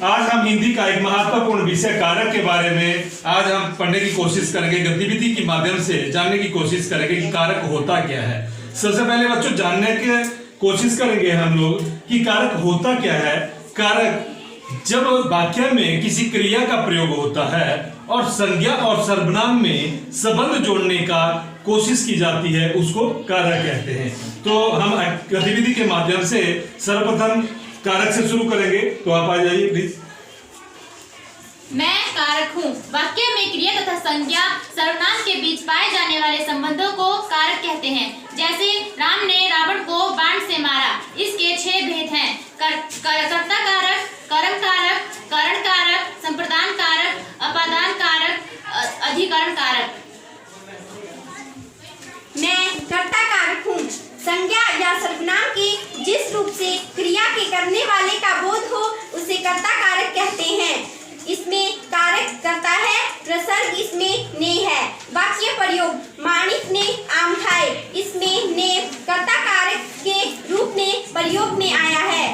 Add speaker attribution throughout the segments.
Speaker 1: आज हम हिंदी का एक महत्वपूर्ण विषय कारक के बारे में आज हम पढ़ने की कोशिश करेंगे, गतिविधि के माध्यम से जानने की कोशिश करेंगे कि कारक होता क्या है। सबसे पहले बच्चों जानने की कोशिश करेंगे हम लोग कि कारक होता क्या है। कारक जब वाक्य में किसी क्रिया का प्रयोग होता है और संज्ञा और सर्वनाम में संबंध जोड़ने का कोशिश की जाती है, उसको कारक कहते हैं। तो हम गतिविधि के माध्यम से सर्वप्रथम कारक से शुरू करेंगे। तो आप आ जाइए प्लीज।
Speaker 2: मैं कारक हूँ। वाक्य में क्रिया तथा संज्ञा सर्वनाम के बीच पाए जाने वाले संबंधों को कारक कहते हैं। जैसे राम ने रावण को बाण से मारा। इसके 6 भेद हैं। कर्ता कारक, कर्म कारक, करण कारक, संप्रदान कारक, अपादान कारक, अधिकरण कारक।
Speaker 3: मैं कर्ता कारक हूँ। संज्ञा या सर्वनाम के जिस रूप से क्रिया के करने वाले का बोध हो उसे कर्ता कारक कहते हैं। इसमें कारक करता है, प्रसर्ग इसमें ने है। वाक्य प्रयोग माणिक ने आम खाए। इसमें ने कर्ता कारक के रूप में प्रयोग में आया है।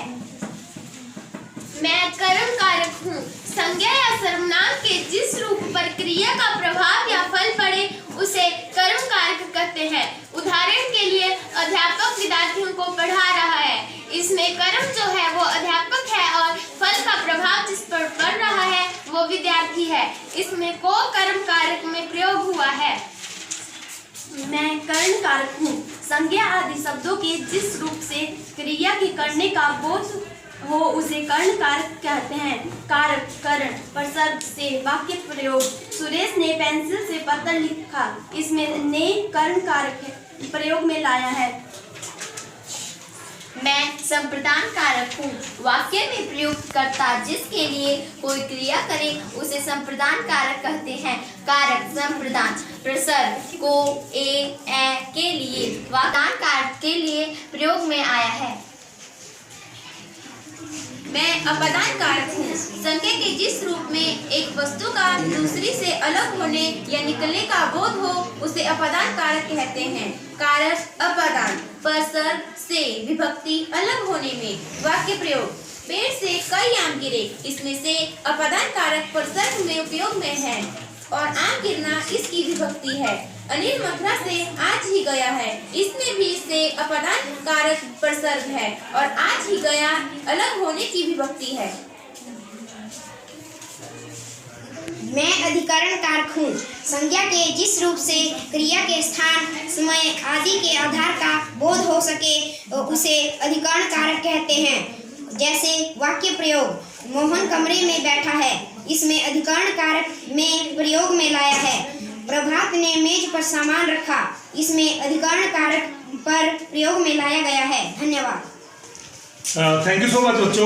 Speaker 2: मैं कर्म कारक हूँ। संज्ञा या सर्वनाम के जिस रूप पर क्रिया का प्रभाव या फल पड़े उसे कर्म कारक कहते हैं। उदाहरण के लिए अध्यापक विद्यार्थियों को पढ़ा रहा है। इसमें कर्म जो है वो अध्यापक है और फल का प्रभाव जिस पर पड़ रहा है वो विद्यार्थी है। इसमें को कर्म कारक में प्रयोग हुआ है।
Speaker 3: मैं करण कारक हूँ। संज्ञा आदि शब्दों के जिस रूप से क्रिया के करने का बोध हो उसे कर्ण कारक कहते हैं। कारक करण प्रसर्ग से वाक्य प्रयोग सुरेश ने पेंसिल से पत्र लिखा। इसमें ने कर्ण कारक प्रयोग में लाया है।
Speaker 2: मैं संप्रदान कारक हूँ। वाक्य में प्रयुक्त कर्ता जिसके लिए कोई क्रिया करे उसे संप्रदान कारक कहते हैं। कारक संप्रदान प्रसर्ग को ए के लिए वाक्यान कारक के लिए प्रयोग में आया है।
Speaker 3: मैं अपादान कारक हूँ। संज्ञा के जिस रूप में एक वस्तु का दूसरी से अलग होने या निकलने का बोध हो उसे अपादान कारक कहते हैं। कारक अपादान प्रसर्ग से विभक्ति अलग होने में। वाक्य प्रयोग पेड़ से कई आम गिरे। इसमें से अपादान कारक प्रसर्ग में उपयोग में है और आम गिरना इसकी विभक्ति है। अनिल मथुरा से आज ही गया है। इसमें भी से अपादान कारक प्रसर्ग है और आज ही गया अलग होने की विभक्ति है।
Speaker 4: मैं अधिकरण कारक हूँ। संज्ञा के जिस रूप से क्रिया के स्थान, समय आदि के आधार का बोध हो सके उसे अधिकरण कारक कहते हैं। जैसे वाक्य प्रयोग मोहन कमरे में बैठा है। इसमें अधिकरण कारक में प्रयोग में लाया है। प्रभात ने मेज पर सामान रखा। इसमें अधिकरण कारक पर प्रयोग में लाया गया है। धन्यवाद।
Speaker 1: थैंक यू सो मच बच्चों।